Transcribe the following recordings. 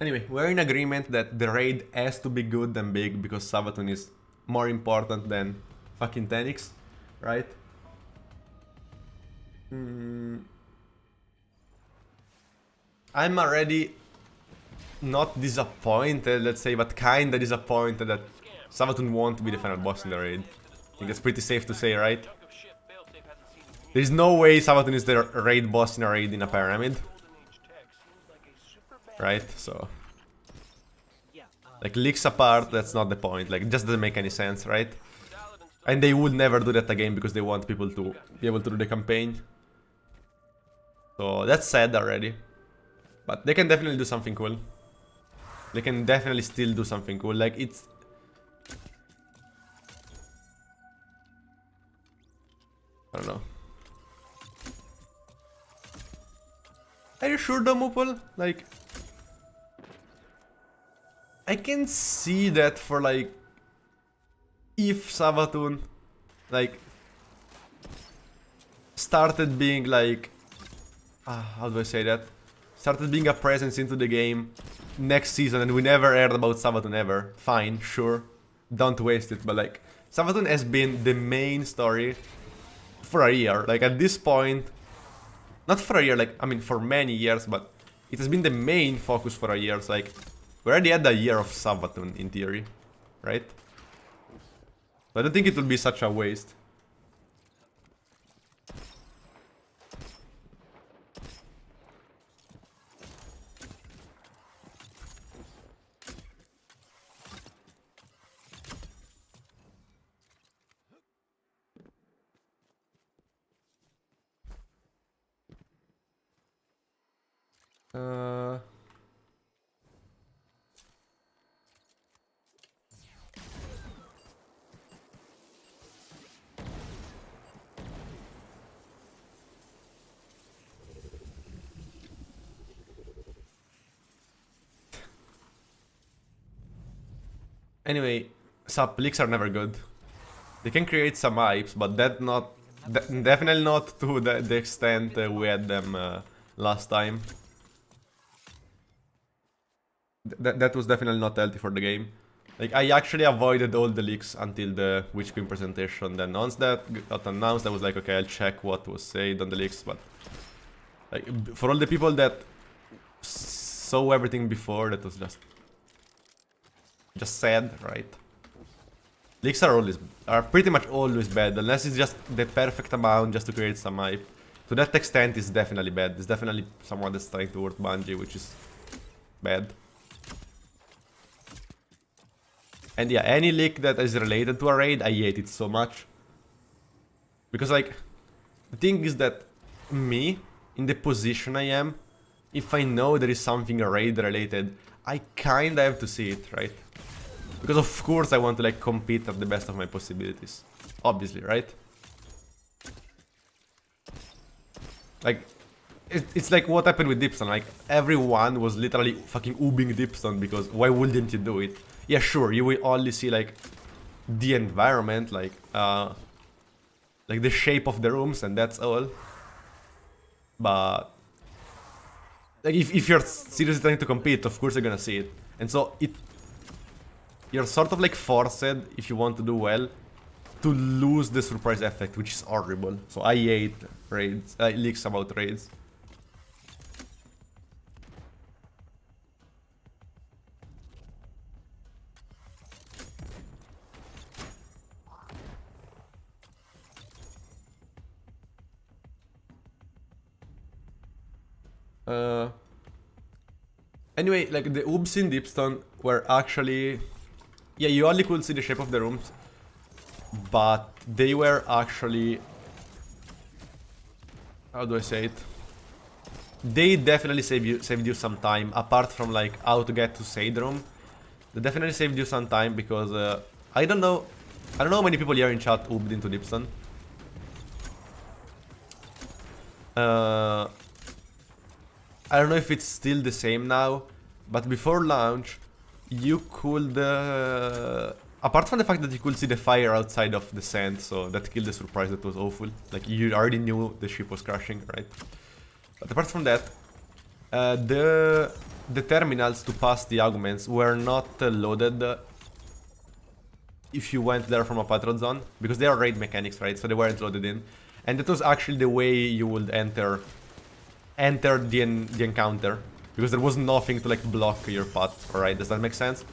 Anyway, we're in agreement that the raid has to be good and big because Sabaton is more important than fucking Tenix, right? I'm already not disappointed, let's say, but kinda disappointed that Sabaton won't be the final boss in the raid. I think that's pretty safe to say, right? There's no way Sabaton is the raid boss in a raid in a pyramid. Right? So... like, leaks apart, that's not the point. Like, it just doesn't make any sense, right? And they would never do that again because they want people to be able to do the campaign. So, that's sad already. But they can definitely do something cool. They can definitely still do something cool. Like, it's... I don't know. Are you sure though, Mupol? Like... I can see that for like... if Sabaton... like... started being like... how do I say that? Started being a presence into the game next season and we never heard about Sabaton ever. Fine, sure. Don't waste it, but like... Sabaton has been the main story for a year. Like at this point... not for a year, like, I mean for many years, but... it has been the main focus for a year, so like... we already had a year of Sabaton in theory, right? So I don't think it will be such a waste. Anyway, sub leaks are never good. They can create some hypes, but that not... definitely not to the extent we had them last time. That was definitely not healthy for the game. Like, I actually avoided all the leaks until the Witch Queen presentation. Then once that got announced, I was like, okay, I'll check what was said on the leaks. But like, for all the people that saw everything before, that was just sad, right? Leaks are pretty much always bad, unless it's just the perfect amount just to create some hype. To that extent, it's definitely bad. It's definitely someone that's trying to hurt Bungie, which is bad. And yeah, any leak that is related to a raid, I hate it so much. Because like, the thing is that me, in the position I am, if I know there is something raid related, I kinda have to see it, right? Because of course I want to like compete at the best of my possibilities. Obviously, right? Like, it's like what happened with Dipston. Like, everyone was literally fucking oobing Dipston because why wouldn't you do it? Yeah, sure, you will only see like the environment, like the shape of the rooms and that's all. But like if you're seriously trying to compete, of course you're gonna see it. And so you're sort of like forced, if you want to do well, to lose the surprise effect, which is horrible. So I hate raids, leaks about raids. Anyway, like the oobs in Deepstone were actually... yeah, you only could see the shape of the rooms, but they were actually... how do I say it? They definitely saved you some time, apart from like how to get to Shade Room. They definitely saved you some time because I don't know how many people here in chat oobed into Deepstone. I don't know if it's still the same now, but before launch, you could... apart from the fact that you could see the fire outside of the sand, so that killed the surprise, that was awful. Like, you already knew the ship was crashing, right? But apart from that, the terminals to pass the augments were not loaded if you went there from a patrol zone, because they are raid mechanics, right? So they weren't loaded in, and that was actually the way you would enter the encounter, because there was nothing to like block your path. Alright, does that make sense?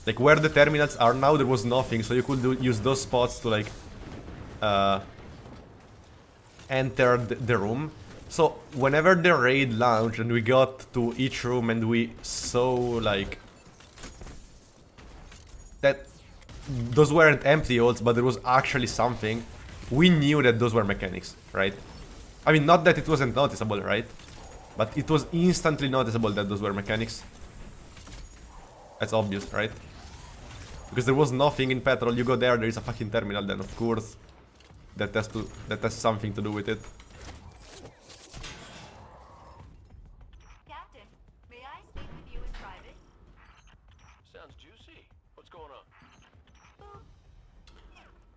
Like where the terminals are now, there was nothing, so you could use those spots to like enter the room. So whenever the raid launched and we got to each room and we saw like that those weren't empty holds, but there was actually something, we knew that those were mechanics, right? I mean, not that it wasn't noticeable, right? But it was instantly noticeable that those were mechanics. That's obvious, right? Because there was nothing in Petrol. You go there is a fucking terminal, then of course that has something to do with it. Captain, may I speak with you in private? Sounds juicy. What's going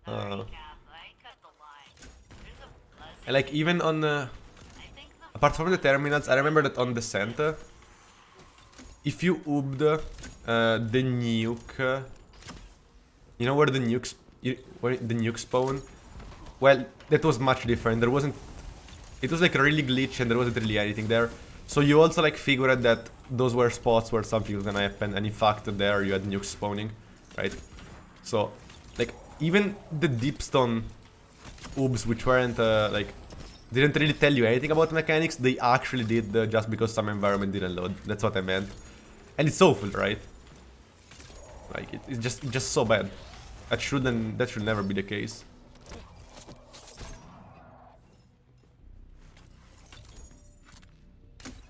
on? And like even on apart from the terminals, I remember that on Descent, if you ubbed the nuke, you know where the nukes spawn? Well, that was much different. There wasn't. It was like really glitchy and there wasn't really anything there. So you also like figured that those were spots where something was gonna happen, and in fact there you had nukes spawning, right? So like even the deepstone oobs, which weren't like didn't really tell you anything about mechanics, they actually did just because some environment didn't load. That's what I meant, and it's awful, right? Like it's just so bad. That should never be the case.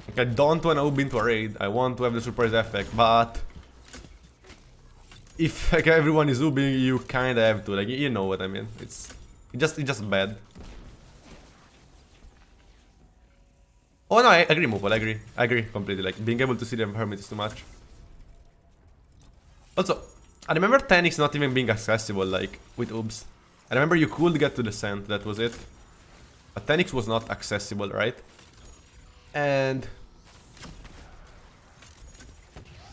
Like I don't want to oob into a raid. I want to have the surprise effect, but if like everyone is oobing, you kinda have to. Like you know what I mean? It's just bad. Oh no, I agree, Mopal, I agree completely. Like being able to see the environment is too much. Also, I remember 10x not even being accessible, like, with oobs. I remember you could get to the sand, that was it. But 10x was not accessible, right? And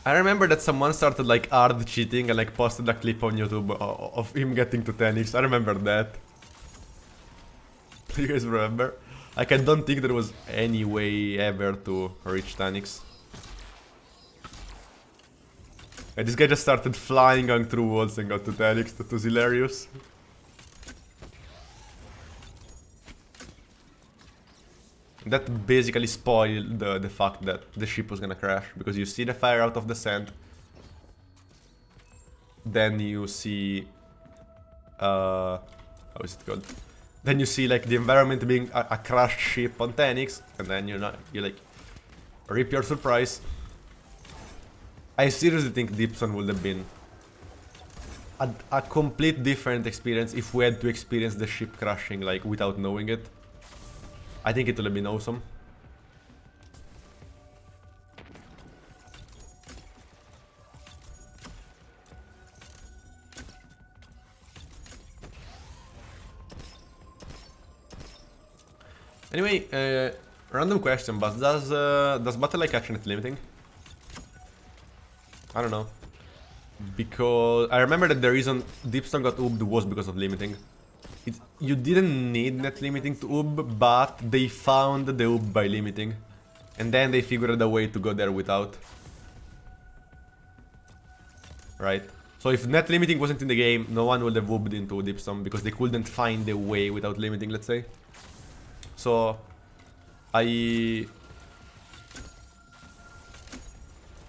I remember that someone started, like, hard cheating and, like, posted a clip on YouTube of him getting to 10x. I remember that. Do you guys remember? Like, I don't think there was any way ever to reach 10x. And this guy just started flying on through walls and got to 10x. That was hilarious. That basically spoiled the fact that the ship was gonna crash, because you see the fire out of the sand, then you see how is it called? Then you see like the environment being a crashed ship on 10x, and then you like rip your surprise. I seriously think Deepson would have been a complete different experience if we had to experience the ship crashing like without knowing it. I think it would have been awesome. Anyway, random question, but does battle like action at limiting? I don't know. Because I remember that the reason Deepstone got oobed was because of limiting. You didn't need net limiting to oob, but they found the oob by limiting. And then they figured a way to go there without. Right? So if net limiting wasn't in the game, no one would have oobed into Deepstone because they couldn't find a way without limiting, let's say. So I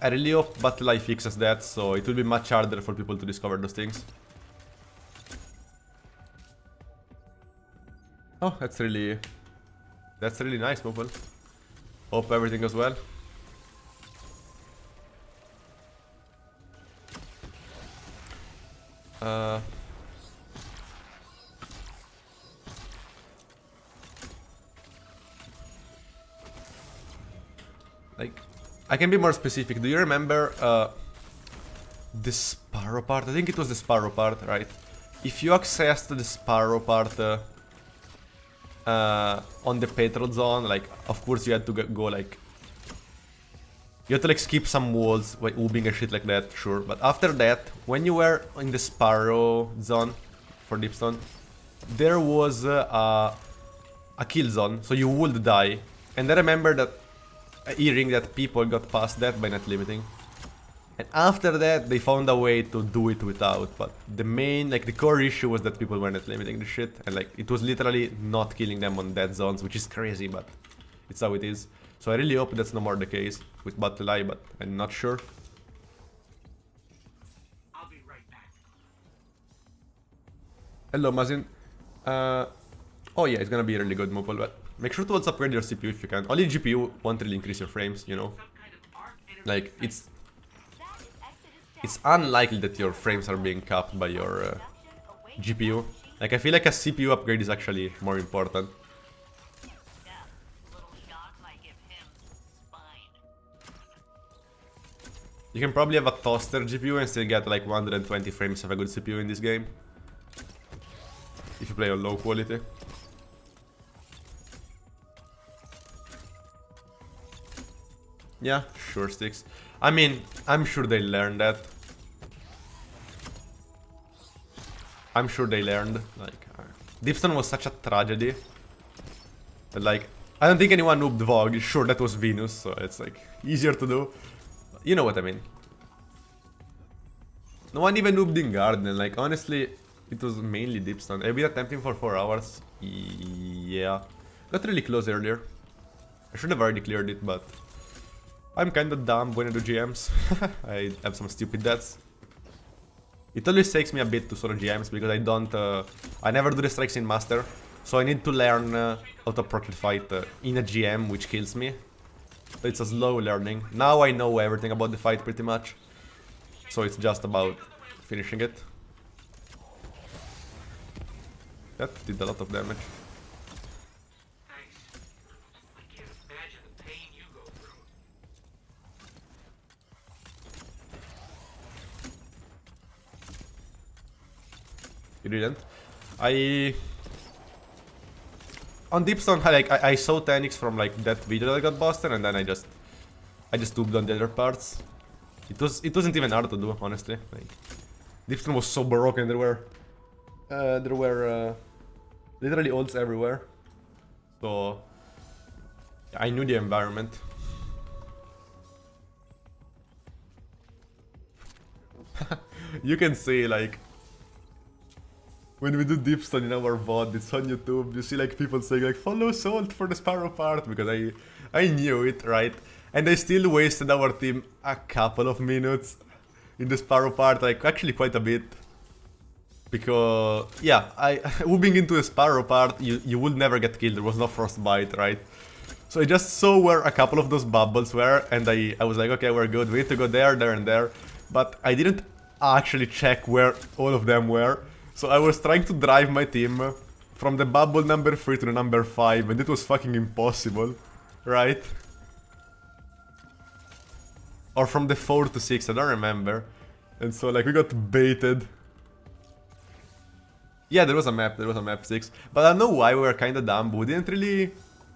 really hope Battle Life fixes that, so it will be much harder for people to discover those things. Oh, that's really nice, Mopal. Hope everything goes well. Like, I can be more specific. Do you remember the Sparrow part? I think it was the Sparrow part, right? If you accessed the Sparrow part on the Petrol zone, like, of course you had to go like You have to like skip some walls, like oobing and shit like that, sure. But after that, when you were in the Sparrow zone for Deepstone, there was a kill zone, so you would die. And I remember that hearing that people got past that by not limiting. And after that, they found a way to do it without. But the main, like the core issue was that people were not limiting the shit. And like, it was literally not killing them on dead zones, which is crazy, but it's how it is. So I really hope that's no more the case with Battle Eye, but I'm not sure. I'll be right back. Hello, Mazin. Oh yeah, it's gonna be a really good mobile, but make sure to also upgrade your CPU if you can. Only GPU won't really increase your frames, you know? Some kind of arc energy Like, it's That is Exodus it's unlikely that your frames are being capped by your GPU. Like, I feel like a CPU upgrade is actually more important. Little shock might give him spine. You can probably have a toaster GPU and still get like 120 frames of a good CPU in this game. If you play on low quality. Yeah, sure sticks. I mean, I'm sure they learned that. I'm sure they learned. Like, Deepstone was such a tragedy. But like, I don't think anyone noobed Vogue. Sure, that was Venus, so it's like easier to do. You know what I mean. No one even noobed in Garden. Like, honestly, it was mainly Deepstone. I've been attempting for 4 hours. Yeah. Got really close earlier. I should have already cleared it, but I'm kinda dumb when I do GMs. I have some stupid deaths. It always takes me a bit to solo GMs because I never do the strikes in Master. So I need to learn how to approach the fight in a GM, which kills me. So it's a slow learning. Now I know everything about the fight pretty much. So it's just about finishing it. That did a lot of damage. Thanks. I can't imagine the pain you go through. You didn't. On Deepstone, I saw Tenix from like that video that I got busted, and then I just tubed on the other parts. It wasn't even hard to do, honestly. Like, Deepstone was so broken. There were literally ults everywhere. So I knew the environment. You can see like, when we do Deepstone in our VOD, it's on YouTube, you see like people saying like, follow Salt for the Sparrow part, because I knew it, right? And I still wasted our team a couple of minutes in the Sparrow part, like actually quite a bit. Because, yeah, moving into the Sparrow part, you would never get killed, there was no frostbite, right? So I just saw where a couple of those bubbles were, and I was like, okay, we're good, we need to go there, there, and there. But I didn't actually check where all of them were. So I was trying to drive my team from the bubble number 3 to the number 5, and it was fucking impossible, right? Or from the 4 to 6, I don't remember. And so like we got baited. Yeah, there was a map 6. But I don't know why we were kinda dumb, but we didn't really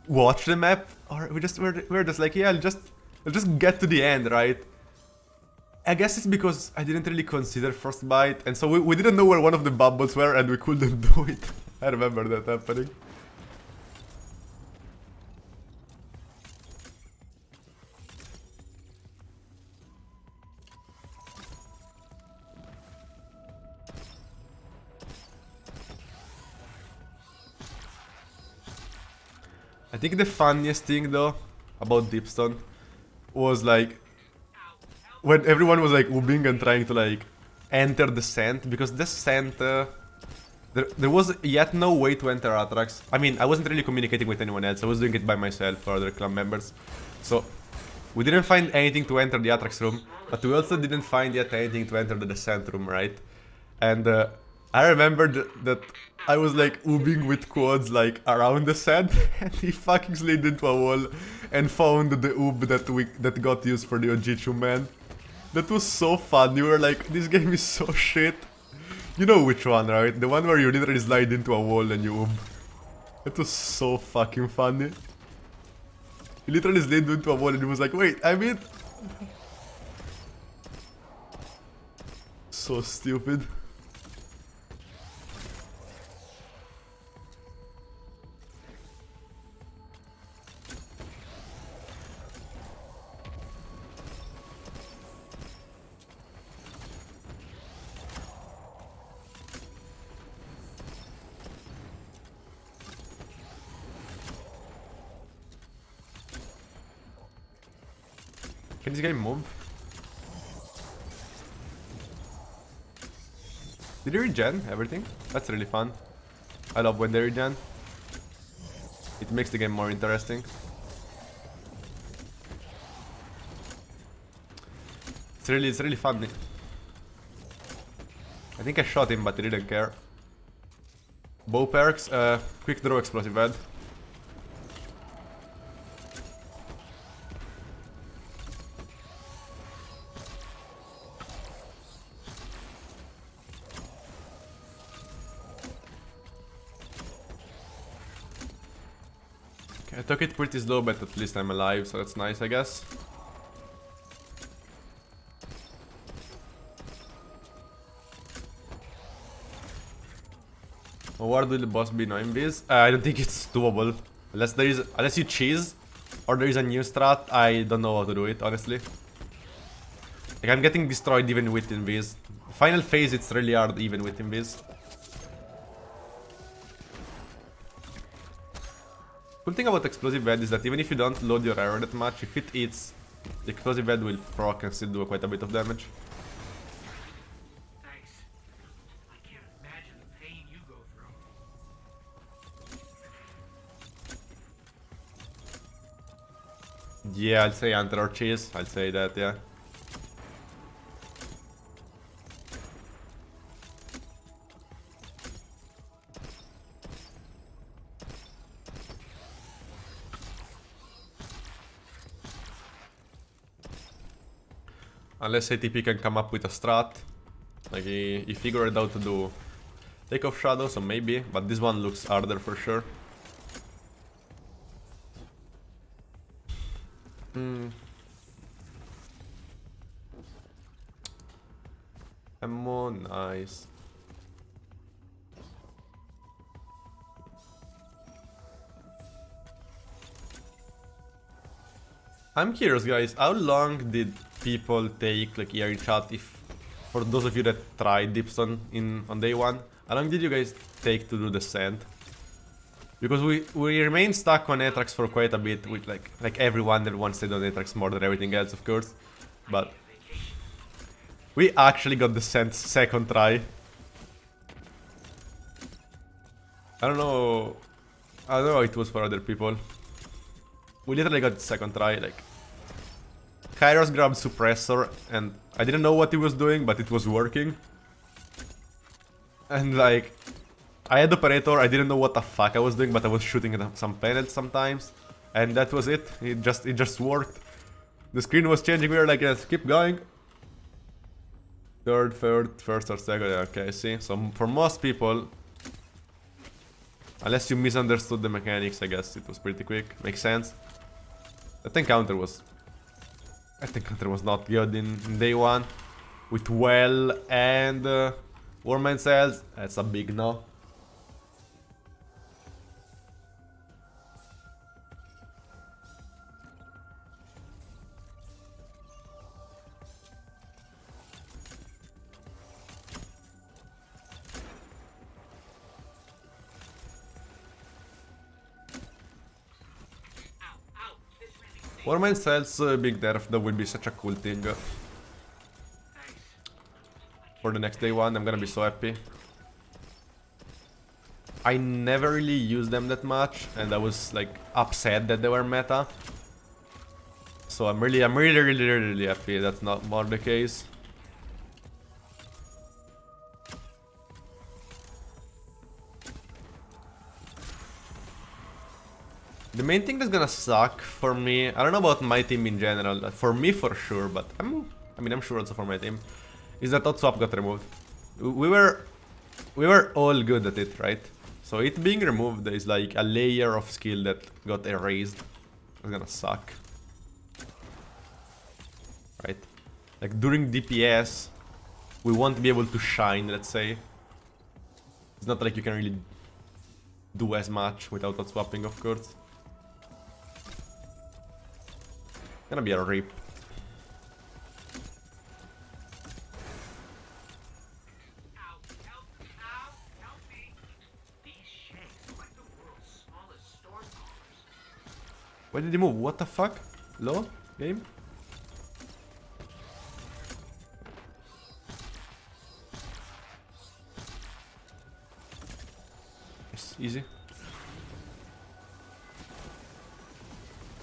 watch the map. Or we were just like, yeah, I'll just get to the end, right? I guess it's because I didn't really consider Frostbite, and so we didn't know where one of the bubbles were, and we couldn't do it. I remember that happening. I think the funniest thing though about Deepstone was like when everyone was like oobing and trying to like enter the scent, because the scent there was yet no way to enter Atrax. I mean, I wasn't really communicating with anyone else, I was doing it by myself for other clan members. So we didn't find anything to enter the Atrax room, but we also didn't find yet anything to enter the descent room, right? And I remembered that I was like oobing with quads like around the sand, and he fucking slid into a wall and found the oob that got used for the Ojichu man. That was so fun. You were like, this game is so shit. You know which one, right? The one where you literally slide into a wall and you oob. That was so fucking funny. He literally slid into a wall and he was like, wait, I'm it? So stupid. Can this guy move? Did he regen everything? That's really fun. I love when they regen. It makes the game more interesting. It's really fun. I think I shot him, but he didn't care. Bow perks, quick draw explosive head. I took it pretty slow, but at least I'm alive, so that's nice, I guess. What will the boss be? No invis? I don't think it's doable. Unless you cheese, or there is a new strat, I don't know how to do it, honestly. Like, I'm getting destroyed even with invis. Final phase, it's really hard even with invis. Cool thing about explosive head is that even if you don't load your arrow that much, if it hits, the explosive head will proc and still do quite a bit of damage. Thanks. I can't imagine the pain you go through. Yeah, I'll say hunter or cheese. I'll say that, yeah. Unless ATP can come up with a strat. Like he figured out to do take off shadow, so maybe, but this one looks harder for sure. Ammo, nice. I'm curious, guys, how long did people take, like, here in chat, if, for those of you that tried Dipstone on day one, how long did you guys take to do the sand? Because we remain stuck on Atrax for quite a bit, with like everyone that wants to do on Atrax more than everything else, of course, but we actually got the sand second try. I don't know how it was for other people. We literally got the second try, like, Kairos grabbed suppressor and I didn't know what he was doing, but it was working. And like, I had operator, I didn't know what the fuck I was doing, but I was shooting at some panels sometimes. And that was it. It just worked. The screen was changing, we were like, yes, keep going. Third, first or second, okay, see. So for most people, unless you misunderstood the mechanics, I guess it was pretty quick. Makes sense. That encounter was not good in day one. With well and Warman cells, that's a big no. Warman cells big nerf, that would be such a cool thing. For the next day one, I'm gonna be so happy. I never really used them that much, and I was like upset that they were meta. So I'm really happy that's not more the case. The main thing that's gonna suck for me, I don't know about my team in general, for me for sure, but I'm sure also for my team, is that hot swap got removed. We were all good at it, right? So it being removed is like a layer of skill that got erased. It's gonna suck. Like during DPS, we won't be able to shine, let's say. It's not like you can really do as much without that swapping, of course. Gonna be a rip. Ow, help me. These shanks are like the world's smallest stormtroopers. Why did he move? What the fuck? Low? Game? Yes, easy.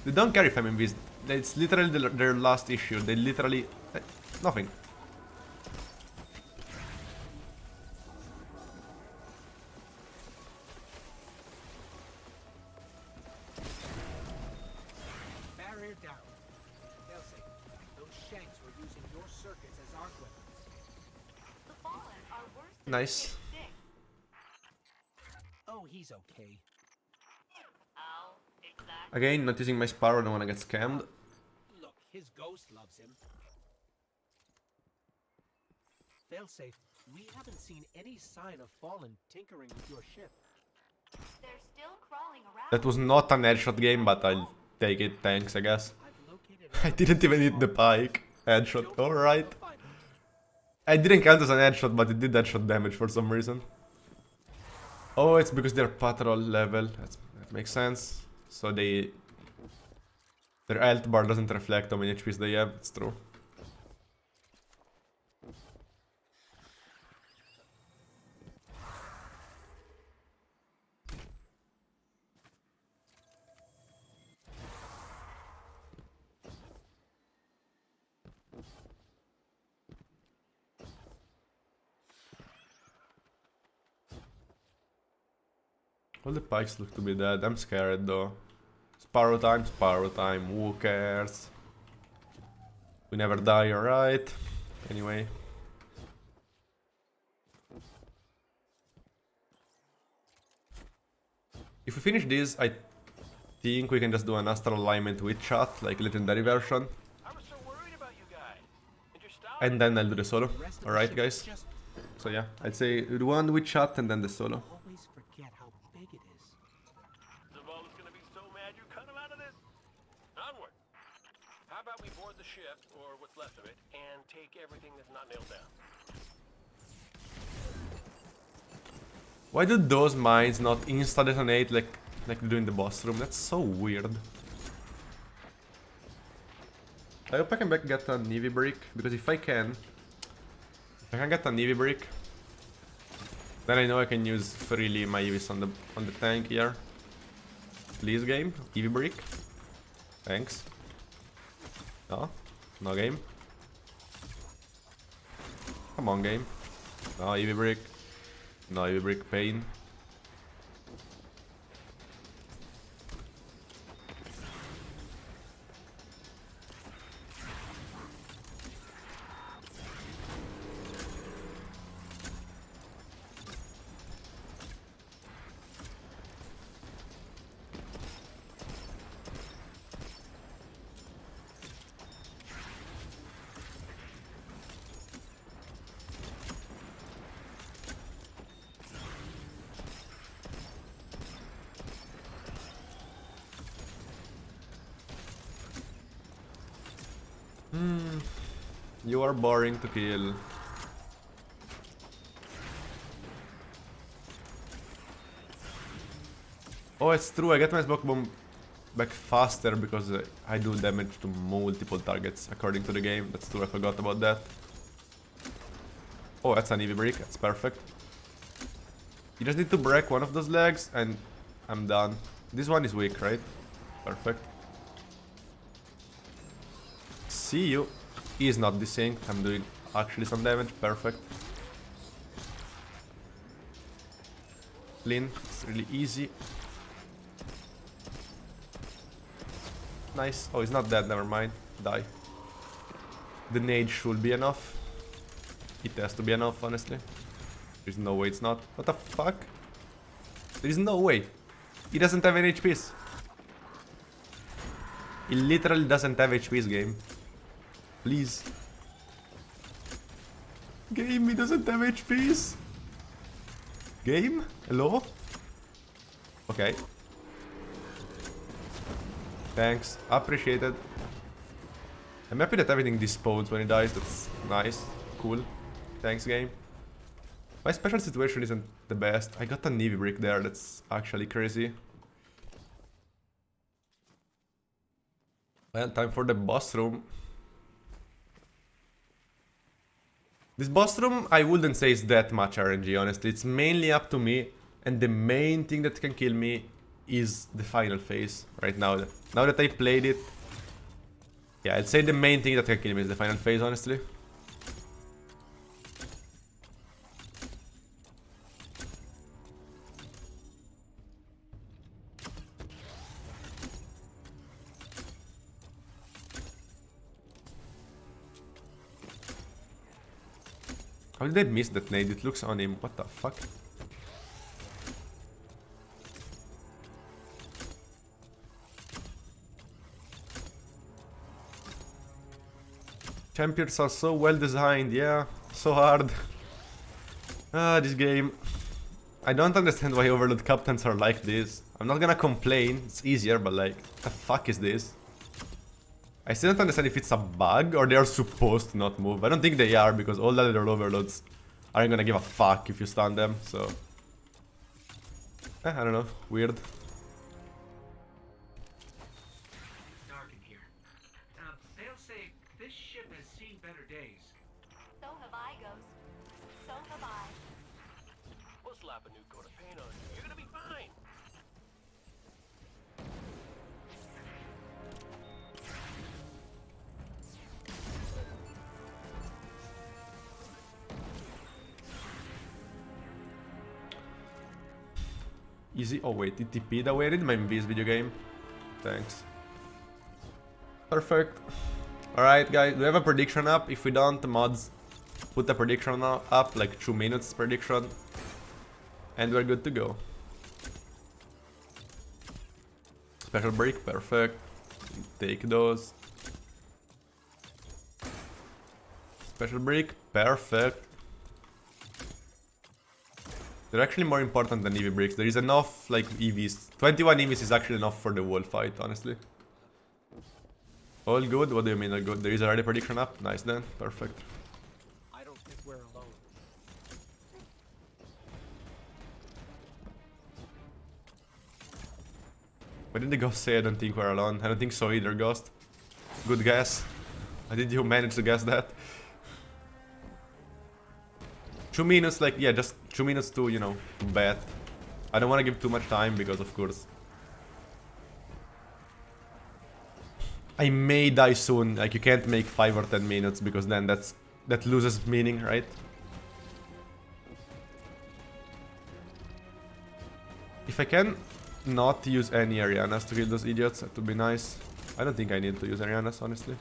They don't carry Famine Beast. It's literally their last issue. They literally... nothing. Barrier down. Kelsey, those shanks were using your circuits as arc weapons. The fallen are worse than Nice. six. Oh, he's okay. Oh, exactly. Again, not using my Sparrow, don't wanna get scammed. Look, his ghost loves him. Failsafe, we haven't seen any sign of Fallen tinkering with your ship. They're still crawling around. That was not an headshot game, but I'll take it, thanks, I guess. I've located I didn't even hit the pike. Headshot, alright. I didn't count as an headshot, but it did headshot damage for some reason. Oh, it's because they're patrol level. That makes sense. So their health bar doesn't reflect how many HPs they have. It's true. All the pikes look to be dead. I'm scared though. Sparrow time, who cares? We never die, alright? Anyway. If we finish this, I think we can just do an astral alignment with chat, like legendary version. I was so worried about you guys. And your style. And then I'll do the solo. the rest of the Alright ship guys? is just So yeah, I'd say do one with chat and then the solo. always forget how big it is. Zaval's gonna be so mad you cut him out of this. Onward. How about we board the ship, or what's left of it, and take everything that's not nailed down? Why do those mines not insta-detonate like they do in the boss room? That's so weird. I hope I can get a Navy brick, because if I can get a Navy brick, then I know I can use freely my EVs on the tank here. Please game, EV brick. Thanks. No, no game. Come on game. No EV brick. No EV brick, pain. You are boring to kill. Oh, it's true, I get my smoke bomb back faster because I do damage to multiple targets according to the game. That's true, I forgot about that. Oh, that's an EV break, that's perfect. You just need to break one of those legs and I'm done. This one is weak, right? Perfect. See you. He is not desynced. I'm doing actually some damage. Perfect. Clean. It's really easy. Nice. Oh, he's not dead. Never mind. Die. The nade should be enough. It has to be enough, honestly. There's no way it's not. What the fuck? There is no way. He doesn't have any HPs. He literally doesn't have HPs, game. Please. Game, he doesn't have HPs. Game? Hello? Okay. Thanks. Appreciated. I'm happy that everything despawns when he dies. That's nice. Cool. Thanks, game. My special situation isn't the best. I got a Navy brick there. That's actually crazy. Well, time for the boss room. This boss room, I wouldn't say is that much RNG, honestly. It's mainly up to me. And the main thing that can kill me is the final phase right now. Now that I played it, yeah, I'd say the main thing that can kill me is the final phase, honestly. How did I miss that nade? It looks on him. What the fuck? Champions are so well designed, yeah, so hard. Ah, this game. I don't understand why Overlord captains are like this. I'm not gonna complain, it's easier, but like, the fuck is this? I still don't understand if it's a bug or they are supposed to not move. I don't think they are because all the other Overlords aren't gonna give a fuck if you stun them, so... I don't know, weird. Dark in here. They'll say this ship has seen better days. So have I, Ghost. So have I. We'll slap a new coat of paint on you. You're gonna be fine. Easy. Oh wait, it TP'd away. I did my invis video game. Thanks. Perfect. Alright guys, we have a prediction up. If we don't, the mods put the prediction up, like 2 minutes prediction. And we're good to go. Special break, perfect. Take those. Special break, perfect. They're actually more important than EV bricks. There is enough, like, EVs. 21 EVs is actually enough for the wall fight, honestly. All good? What do you mean all good? There is already prediction up? Nice then. Perfect. I don't think we're alone. Why did the ghost say I don't think we're alone? I don't think so either, ghost. Good guess. How did you manage to guess that? 2 minutes, like, yeah, just 2 minutes to, you know, to bet. I don't want to give too much time because, of course, I may die soon. Like, you can't make 5 or 10 minutes because then that loses meaning, right? If I can not use any Arianas to kill those idiots, that would be nice. I don't think I need to use Arianas, honestly.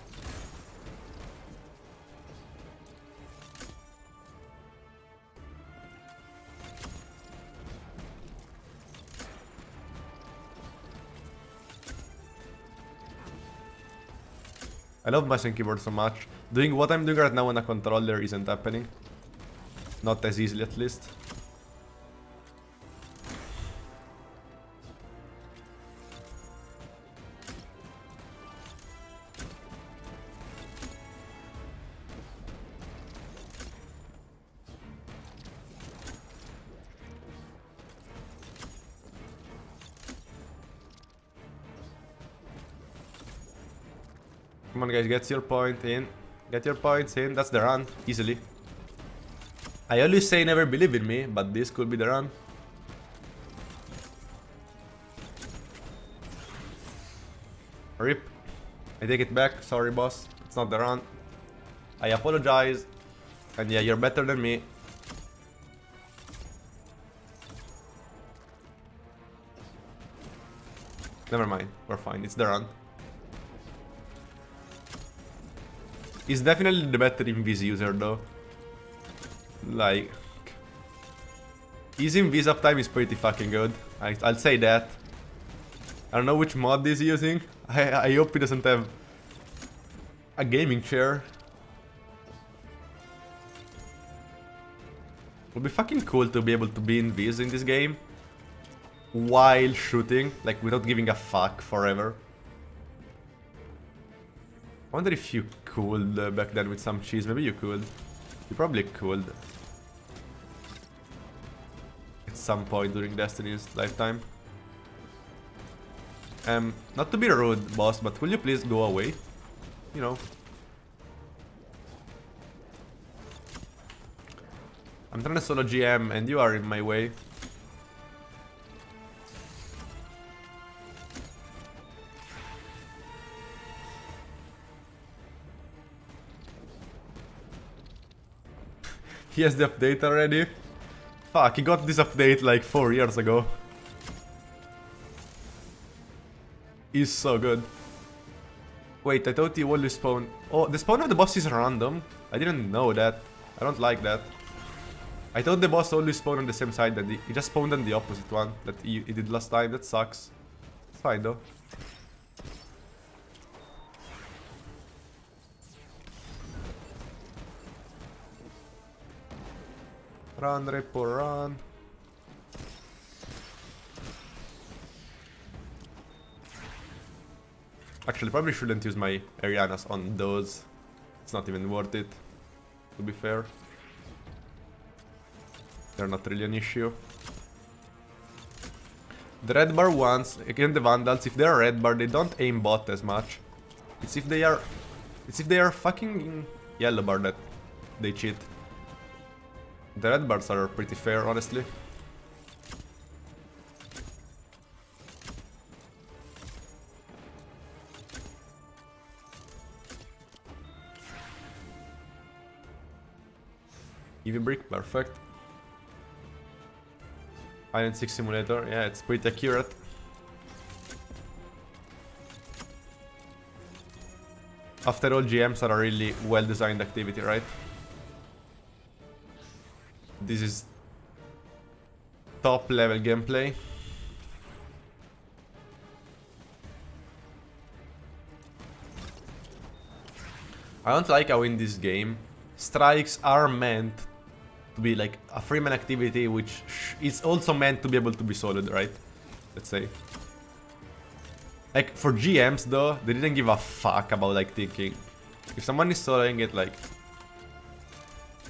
I love mouse and keyboard so much. Doing what I'm doing right now on a controller isn't happening. Not as easily, at least. Come on guys, get your point in. Get your points in. That's the run. Easily. I always say never believe in me, but this could be the run. RIP. I take it back. Sorry boss. It's not the run. I apologize. And yeah, you're better than me. Never mind. We're fine. It's the run. He's definitely the better invis user though. Like, his invis uptime is pretty fucking good. I'll say that. I don't know which mod he's using. I hope he doesn't have a gaming chair. Would be fucking cool to be able to be invis in this game while shooting, like without giving a fuck forever. I wonder if you could back then with some cheese. Maybe you could. You probably could. At some point during Destiny's lifetime. Not to be rude, boss, but will you please go away? You know. I'm trying to solo GM and you are in my way. He has the update already? Fuck, he got this update like 4 years ago. He's so good. Wait, I thought he always spawn... Oh, the spawn of the boss is random. I didn't know that. I don't like that. I thought the boss always spawned on the same side, that he just spawned on the opposite one that he did last time. That sucks. It's fine though. Run, Repo, run. Actually, probably shouldn't use my Arianas on those. It's not even worth it, to be fair. They're not really an issue. The red bar ones, again the Vandals, if they're red bar, they don't aim bot as much. It's if they are fucking yellow bar that they cheat. The red bars are pretty fair, honestly. EV brick, perfect. Iron 6 simulator, yeah, it's pretty accurate. After all, GMs are a really well-designed activity, right? This is top-level gameplay. I don't like how in this game, strikes are meant to be like a freeman activity, which is also meant to be able to be soloed, right? Let's say. Like, for GMs though, they didn't give a fuck about like thinking, if someone is soloing it, like,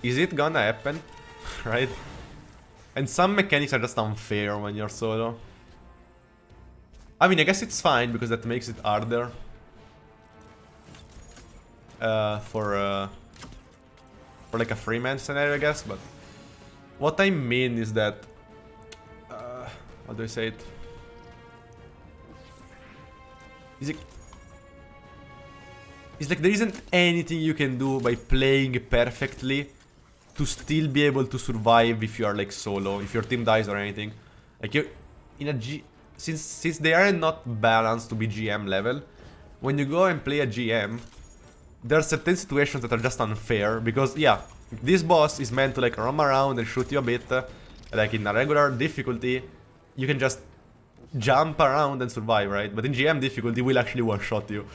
is it gonna happen? Right? And some mechanics are just unfair when you're solo. I mean, I guess it's fine because that makes it harder. For like a freeman scenario, I guess, but what I mean is that how do I say it? It's like there isn't anything you can do by playing perfectly to still be able to survive if you are like solo, if your team dies or anything. Like you're in a since they are not balanced to be GM level, when you go and play a GM, there are certain situations that are just unfair, because yeah, this boss is meant to like roam around and shoot you a bit, like in a regular difficulty, you can just jump around and survive, right? But in GM difficulty, we'll actually one-shot you.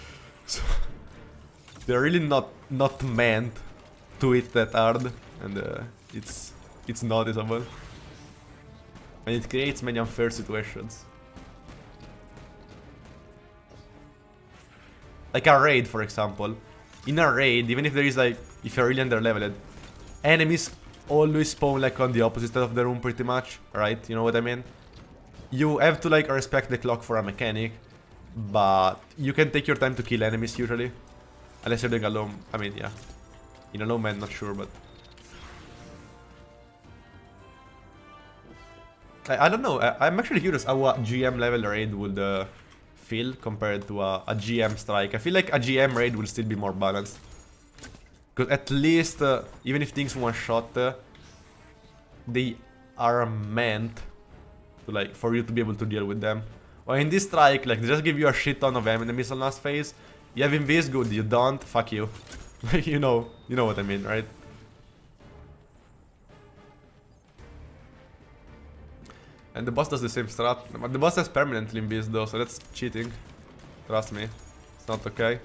So they're really not meant to hit that hard, and it's noticeable. And it creates many unfair situations. Like a raid, for example. In a raid, even if there is like, if you're really underleveled, enemies always spawn like on the opposite side of the room pretty much, right? You know what I mean? You have to like respect the clock for a mechanic, but you can take your time to kill enemies usually. Unless you're doing a low, I mean, yeah. In a low man, not sure, but... I don't know, I'm actually curious how a GM level raid would feel compared to a GM strike. I feel like a GM raid will still be more balanced. Because at least, even if things one-shot, they are meant to like, for you to be able to deal with them. Or in this strike, like, they just give you a shit ton of enemies on last phase. You have invis, good, you don't, fuck you. Like, you know what I mean, right? And the boss does the same strat, but the boss has permanent invis though, so that's cheating. Trust me, it's not okay.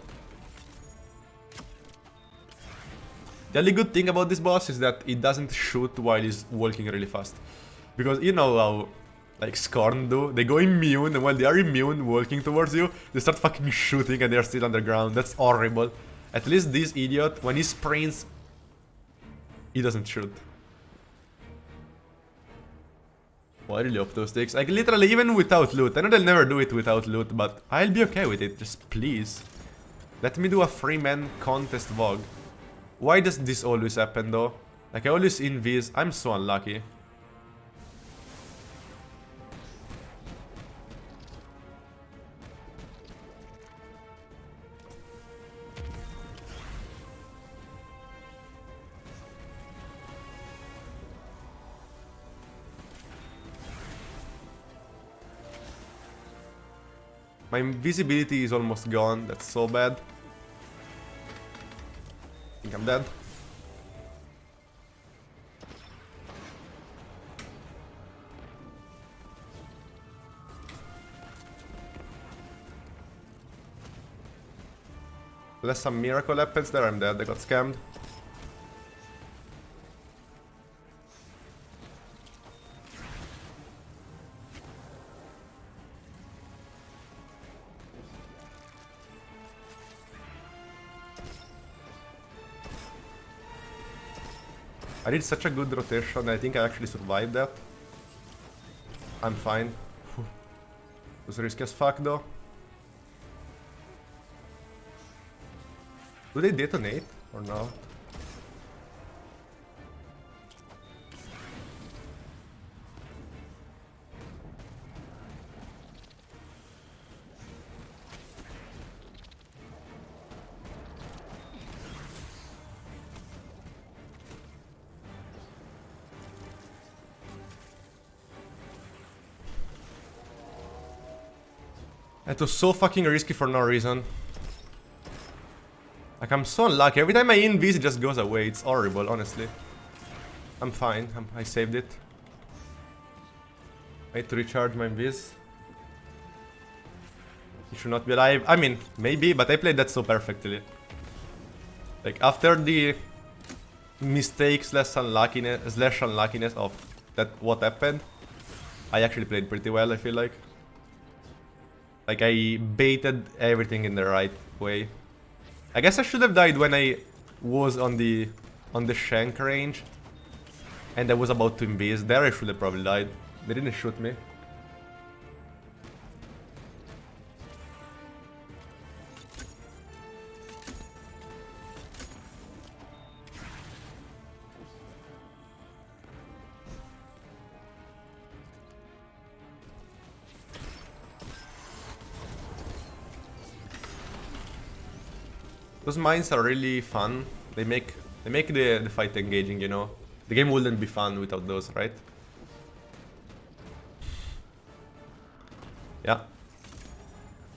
The only good thing about this boss is that it doesn't shoot while he's walking really fast. Because you know how, like, Scorn do? They go immune, and while they are immune, walking towards you, they start fucking shooting and they're still underground. That's horrible. At least this idiot, when he sprints, he doesn't shoot. Oh, I really hope those takes. Like, literally, even without loot. I know they'll never do it without loot, but I'll be okay with it. Just please. Let me do a 3-man contest Vogue. Why does this always happen, though? Like, I always invis. I'm so unlucky. My invisibility is almost gone. That's so bad. I think I'm dead. Unless some miracle happens there, I'm dead. I got scammed. I did such a good rotation, I think I actually survived that. I'm fine. It was risky as fuck though. Do they detonate or not? It was so fucking risky for no reason. Like, I'm so unlucky. Every time I invis, it just goes away. It's horrible, honestly. I'm fine. I saved it. I need to recharge my invis. He should not be alive. I mean, maybe, but I played that so perfectly. Like, after the mistake slash unluckiness of that what happened, I actually played pretty well, I feel like. Like, I baited everything in the right way. I guess I should have died when I was on the shank range. And I was about to invis. There I should have probably died. They didn't shoot me. Those mines are really fun. They make the fight engaging, you know. The game wouldn't be fun without those, right? Yeah.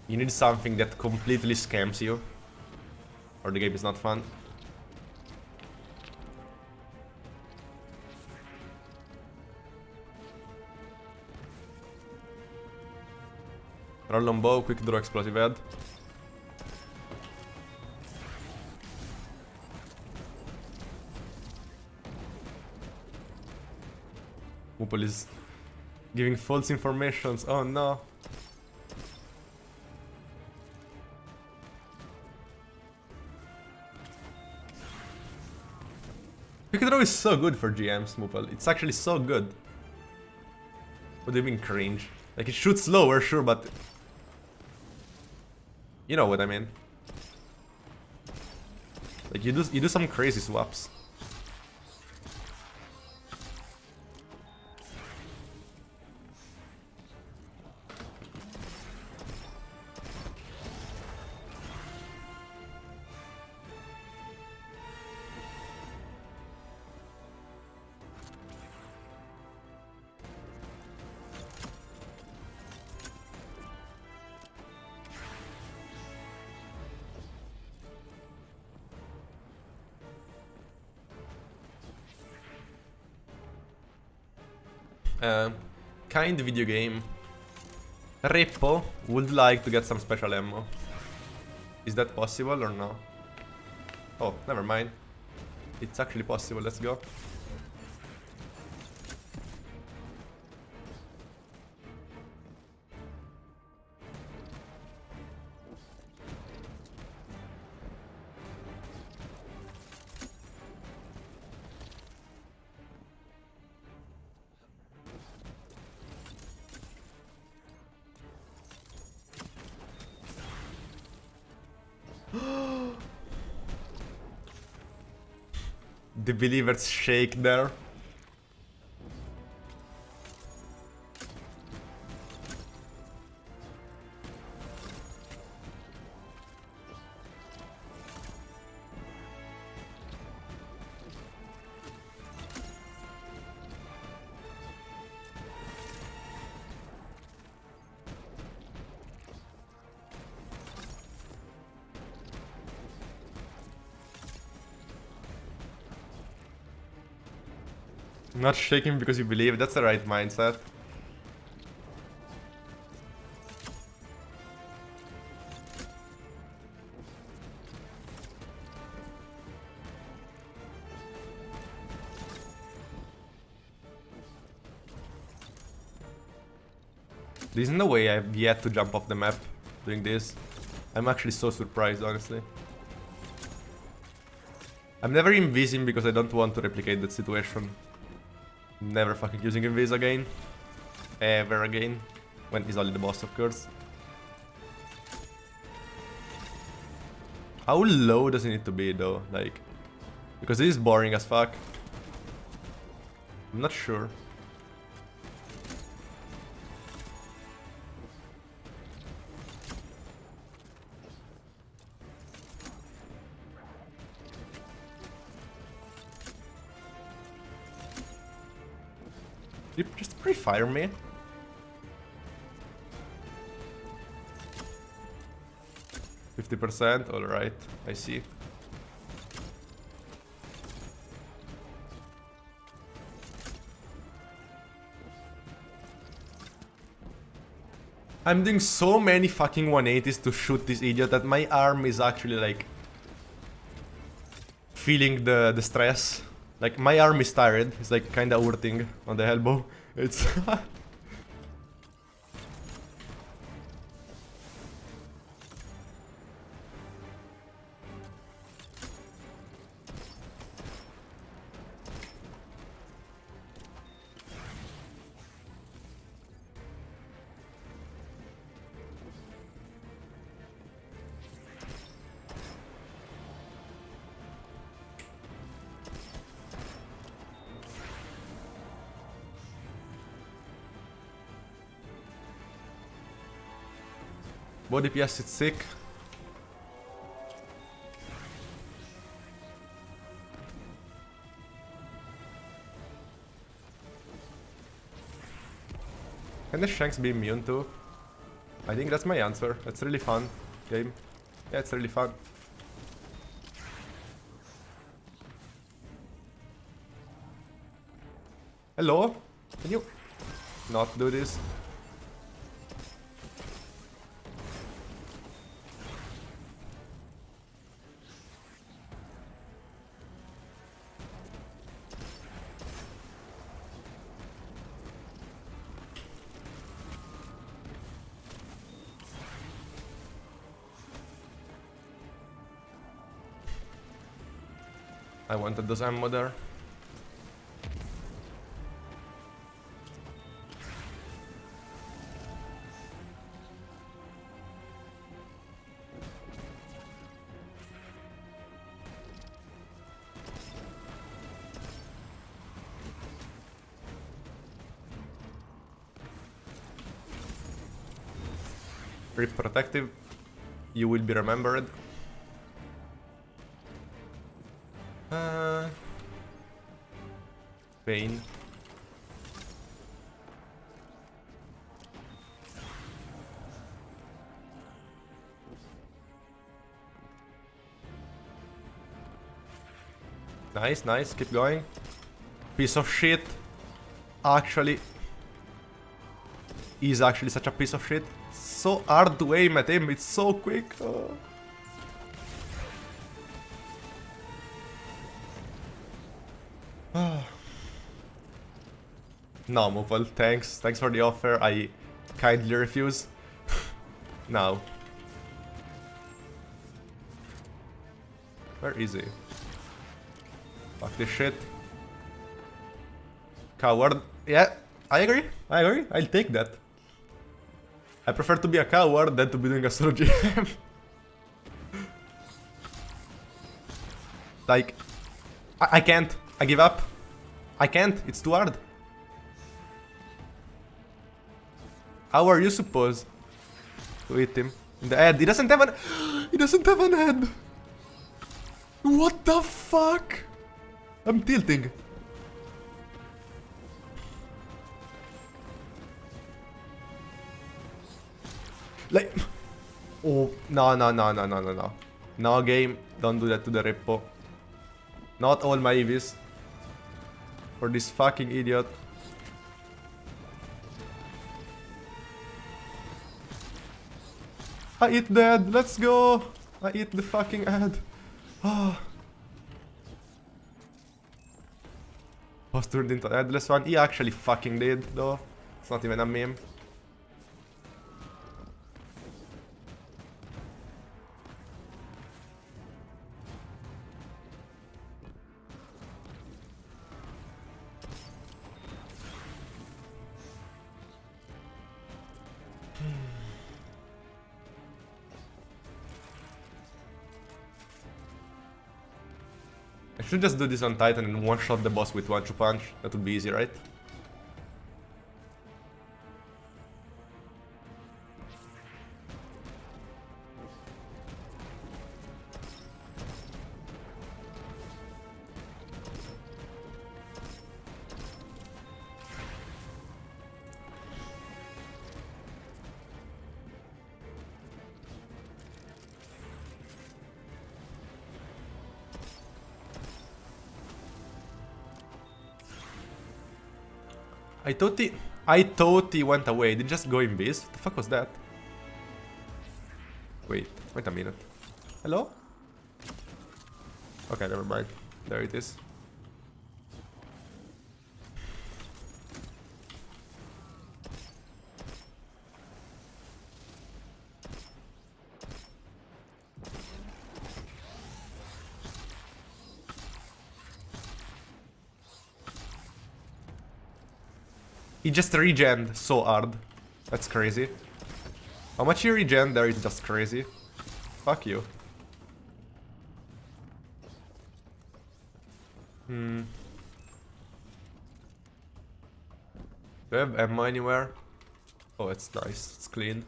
You need something that completely scams you, or the game is not fun. Roll on bow, quick draw, explosive head. Moopol is giving false informations. Oh no. Quick draw is so good for GMs, Moopol. It's actually so good. What do you mean cringe? Like, it shoots slower, sure, but you know what I mean. Like, you do some crazy swaps. Kind video game. Repo would like to get some special ammo. Is that possible or no? Oh, never mind. It's actually possible, let's go. The believers shake there. Not shaking because you believe, that's the right mindset. There's no way I've yet to jump off the map doing this. I'm actually so surprised, honestly. I'm never invising because I don't want to replicate that situation. Never fucking using invis again. Ever again. When he's only the boss, of course. How low does it need to be, though? Like, because this is boring as fuck. I'm not sure. You just pre-fire me? %, alright, I see. I'm doing so many fucking 180s to shoot this idiot that my arm is actually like feeling the stress. Like, my arm is tired. It's like kinda hurting on the elbow. It's... Body PS, it's sick. Can the Shanks be immune too? I think that's my answer. It's really fun game. Yeah, it's really fun. Hello? Can you not do this? I wanted those ammo there. Very protective. You will be remembered. Pain. Nice, nice, keep going. Piece of shit. Actually. Is actually such a piece of shit. So hard to aim at him, it's so quick. No, Mopal, thanks. Thanks for the offer. I kindly refuse. No. Where is he? Fuck this shit. Coward. Yeah, I agree. I agree. I'll take that. I prefer to be a coward than to be doing a solo GM. Like, I can't. I give up. I can't. It's too hard. How are you supposed to hit him in the head? He doesn't have an. He doesn't have an head. What the fuck? I'm tilting. Like, oh no no no no no no no. No game, don't do that to the Rippo. Not all my invis. For this fucking idiot. I hit dead, let's go! I hit the fucking ad. Oh. Was turned into an headless one. He actually fucking did though. It's not even a meme. I should just do this on Titan and one-shot the boss with 1-2 punch. That would be easy, right? I thought he went away. Did he just go invis? What the fuck was that? Wait a minute. Hello? Okay, never mind. There it is. He just regened so hard. That's crazy. How much he regen there is just crazy. Fuck you. Do I have ammo anywhere? Oh, it's nice. It's clean.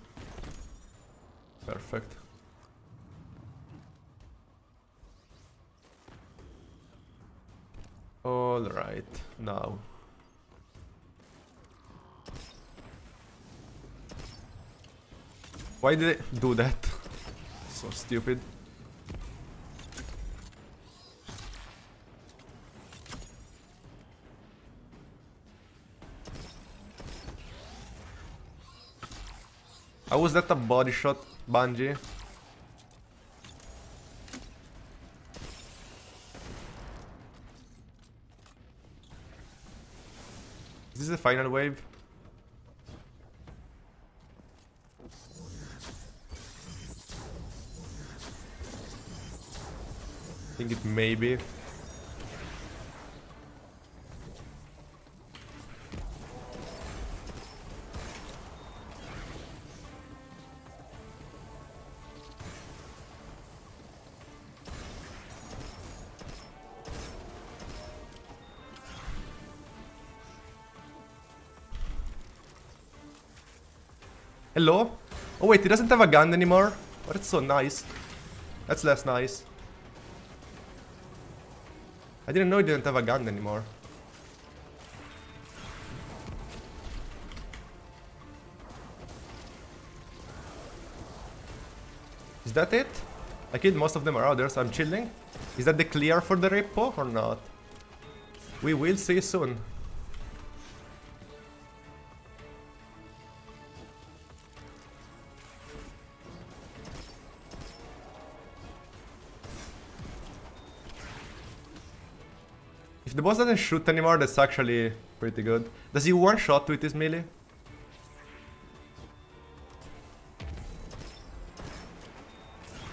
Perfect. Alright, now. Why did I do that? So stupid. How was that a body shot, Bungie? Is this the final wave? I think it may be. Hello? Oh wait, he doesn't have a gun anymore? Oh, that's so nice. That's less nice. I didn't know he didn't have a gun anymore. Is that it? I killed most of them around there, so I'm chilling. Is that the clear for the Rippo or not? We will see soon. If the boss doesn't shoot anymore, that's actually pretty good. Does he one-shot with his melee?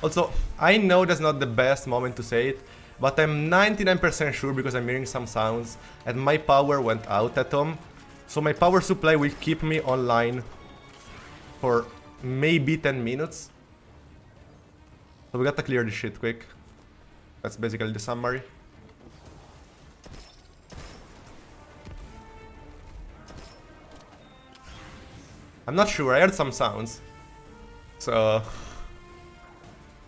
Also, I know that's not the best moment to say it, but I'm 99% sure because I'm hearing some sounds and my power went out at home. So my power supply will keep me online for maybe 10 minutes. So we gotta clear this shit quick. That's basically the summary. I'm not sure, I heard some sounds. So...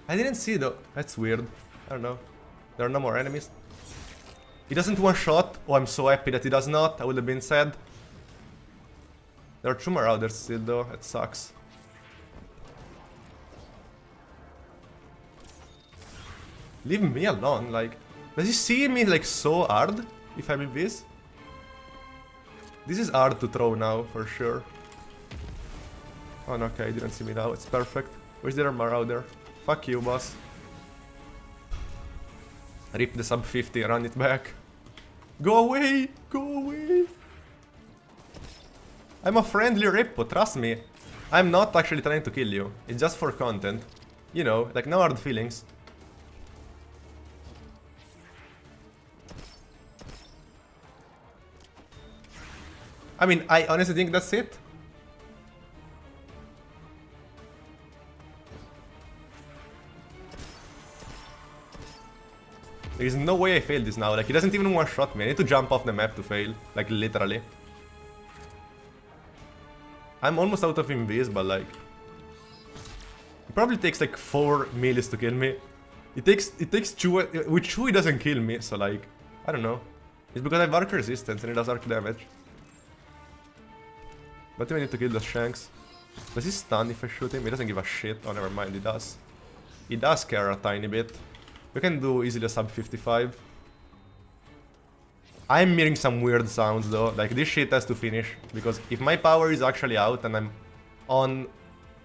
I didn't see though, that's weird. I don't know. There are no more enemies. He doesn't one-shot. Oh, I'm so happy that he does not, I would have been sad. There are 2 marauders still though, it sucks. Leave me alone, like... Does he see me like so hard if I'm in this? This is hard to throw now, for sure. Oh no, okay, he didn't see me now, it's perfect. Where's the other marauder? Fuck you, boss. Rip the sub 50, run it back. Go away! Go away! I'm a friendly Rippo, trust me. I'm not actually trying to kill you. It's just for content. You know, like no hard feelings. I mean, I honestly think that's it. There is no way I failed this now, like he doesn't even one-shot me, I need to jump off the map to fail, like literally. I'm almost out of invis, but like... It probably takes like 4 melees to kill me. It takes 2, with 2 he doesn't kill me, so like... I don't know. It's because I have arc resistance and it does arc damage. But I need to kill the shanks. Does he stun if I shoot him? He doesn't give a shit, oh never mind, he does. He does care a tiny bit. We can do easily a sub 55. I'm hearing some weird sounds though, like this shit has to finish, because if my power is actually out and I'm on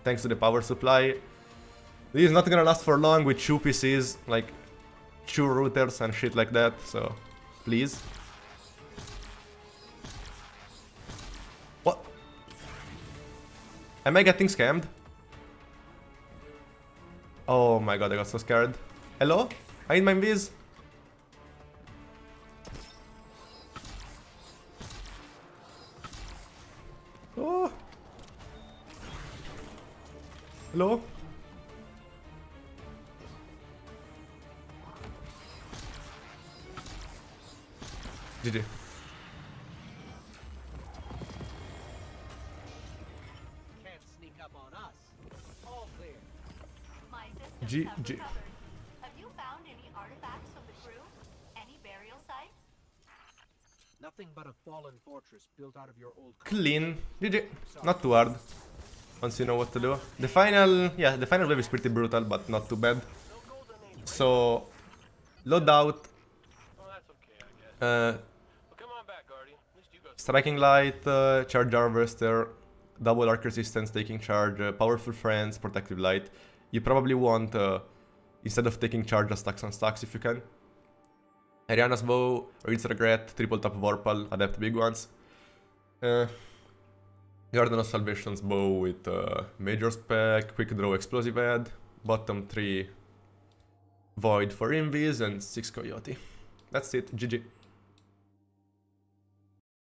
thanks to the power supply, this is not gonna last for long with 2 PCs, like 2 routers and shit like that, so please. What? Am I getting scammed? Oh my god, I got so scared. Hello? I need my invis. Oh. Hello? GG. Can't sneak up on us. All clear. My systems G- have G- recovered. Have you found any artifacts from the crew? Any burial sites? Nothing but a fallen fortress built out of your old... Clean. GG. Not too hard. Once you know what to do. The final... Yeah, the final wave is pretty brutal, but not too bad. So... Loadout. Oh, that's okay, I guess. Uh, Well, come on back, Guardian. At least you got... Striking Light, Charge Harvester, Double Arc Resistance, Taking Charge, Powerful Friends, Protective Light. You probably want, instead of taking charge, just stacks on stacks if you can. Ariana's Bow, Reed's Regret, Triple Tap Vorpal, Adept Big Ones. Garden of Salvation's Bow with Major Spec, Quick Draw Explosive Head, bottom 3 Void for Invis, and 6 Coyote. That's it, GG.